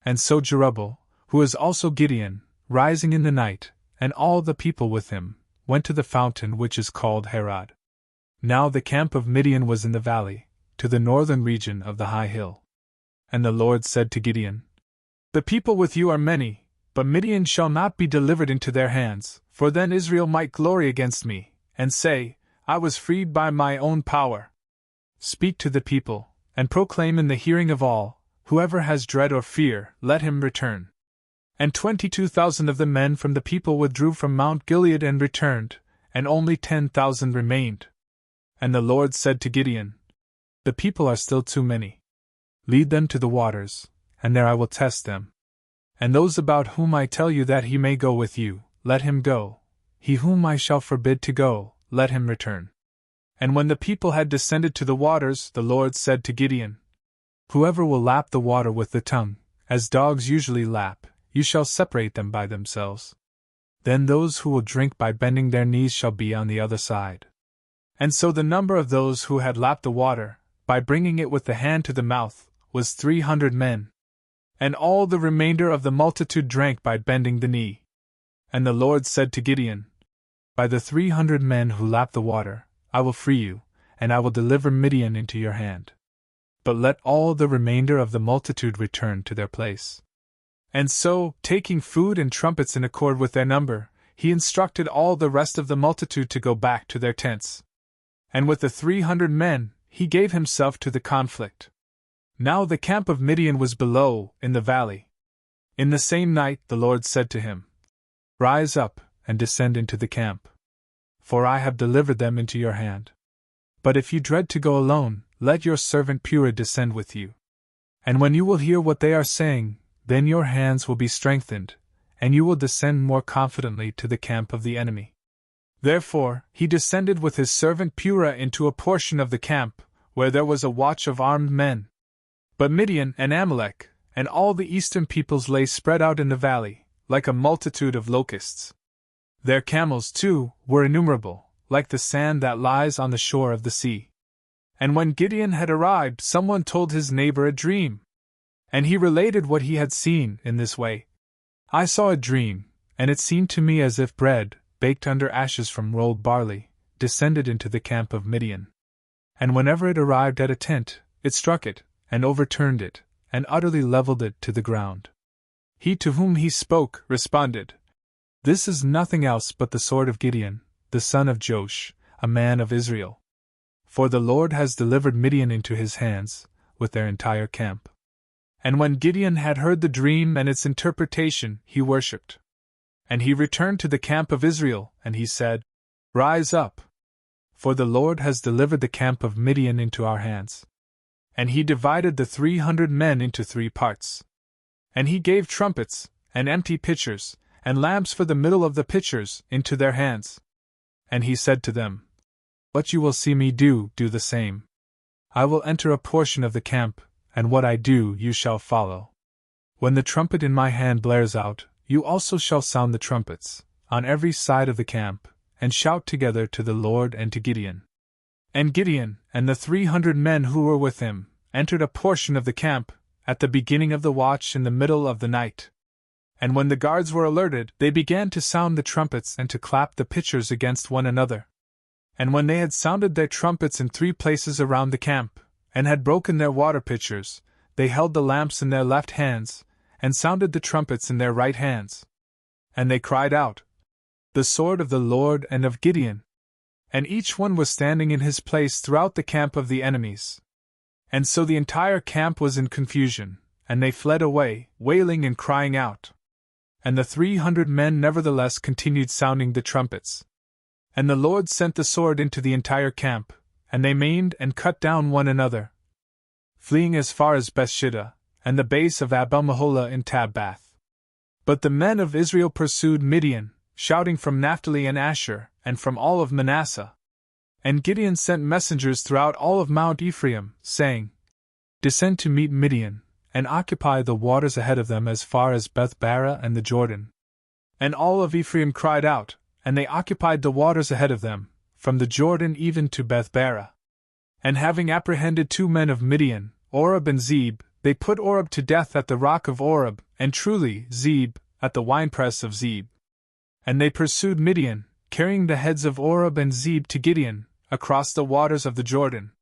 And so Jerubbaal, who is also Gideon, rising in the night, and all the people with him, went to the fountain which is called Harod. Now the camp of Midian was in the valley, to the northern region of the high hill. And the Lord said to Gideon, The people with you are many, but Midian shall not be delivered into their hands, for then Israel might glory against me, and say, I was freed by my own power. Speak to the people, and proclaim in the hearing of all, whoever has dread or fear, let him return. And 22,000 of the men from the people withdrew from Mount Gilead and returned, and only 10,000 remained. And the Lord said to Gideon, The people are still too many. Lead them to the waters, and there I will test them. And those about whom I tell you that he may go with you, let him go. He whom I shall forbid to go, let him return. And when the people had descended to the waters, the Lord said to Gideon, Whoever will lap the water with the tongue, as dogs usually lap, you shall separate them by themselves. Then those who will drink by bending their knees shall be on the other side. And so the number of those who had lapped the water, by bringing it with the hand to the mouth, was 300 men. And all the remainder of the multitude drank by bending the knee. And the Lord said to Gideon, By the 300 men who lapped the water, I will free you, and I will deliver Midian into your hand. But let all the remainder of the multitude return to their place. And so, taking food and trumpets in accord with their number, he instructed all the rest of the multitude to go back to their tents. And with the 300 men, he gave himself to the conflict. Now the camp of Midian was below, in the valley. In the same night the Lord said to him, Rise up, and descend into the camp. For I have delivered them into your hand. But if you dread to go alone, let your servant Purah descend with you. And when you will hear what they are saying, then your hands will be strengthened, and you will descend more confidently to the camp of the enemy. Therefore, he descended with his servant Purah into a portion of the camp, where there was a watch of armed men. But Midian and Amalek, and all the eastern peoples lay spread out in the valley, like a multitude of locusts. Their camels, too, were innumerable, like the sand that lies on the shore of the sea. And when Gideon had arrived, someone told his neighbor a dream. And he related what he had seen in this way. I saw a dream, and it seemed to me as if bread, baked under ashes from rolled barley, descended into the camp of Midian. And whenever it arrived at a tent, it struck it, and overturned it, and utterly leveled it to the ground. He to whom he spoke responded, This is nothing else but the sword of Gideon, the son of Joash, a man of Israel. For the Lord has delivered Midian into his hands, with their entire camp. And when Gideon had heard the dream and its interpretation, he worshipped. And he returned to the camp of Israel, and he said, Rise up! For the Lord has delivered the camp of Midian into our hands. And he divided the 300 men into 3 parts. And he gave trumpets, and empty pitchers, and lamps for the middle of the pitchers, into their hands. And he said to them, What you will see me do, do the same. I will enter a portion of the camp, and what I do you shall follow. When the trumpet in my hand blares out, you also shall sound the trumpets, on every side of the camp, and shout together to the Lord and to Gideon. And Gideon, and the 300 men who were with him, entered a portion of the camp, at the beginning of the watch in the middle of the night. And when the guards were alerted, they began to sound the trumpets and to clap the pitchers against one another. And when they had sounded their trumpets in 3 places around the camp, and had broken their water pitchers, they held the lamps in their left hands, and sounded the trumpets in their right hands. And they cried out, The sword of the Lord and of Gideon! And each one was standing in his place throughout the camp of the enemies. And so the entire camp was in confusion, and they fled away, wailing and crying out. And the 300 men nevertheless continued sounding the trumpets. And the Lord sent the sword into the entire camp, and they maimed and cut down one another, fleeing as far as Bethshida, and the base of Abel-Meholah in Tabbath. But the men of Israel pursued Midian, shouting from Naphtali and Asher, and from all of Manasseh. And Gideon sent messengers throughout all of Mount Ephraim, saying, Descend to meet Midian, and occupy the waters ahead of them as far as Beth-bara and the Jordan. And all of Ephraim cried out, and they occupied the waters ahead of them, from the Jordan even to Beth-bara. And having apprehended 2 men of Midian, Oreb and Zeb, They put Oreb to death at the rock of Oreb, and truly, Zeb, at the winepress of Zeb. And they pursued Midian, carrying the heads of Oreb and Zeb to Gideon, across the waters of the Jordan,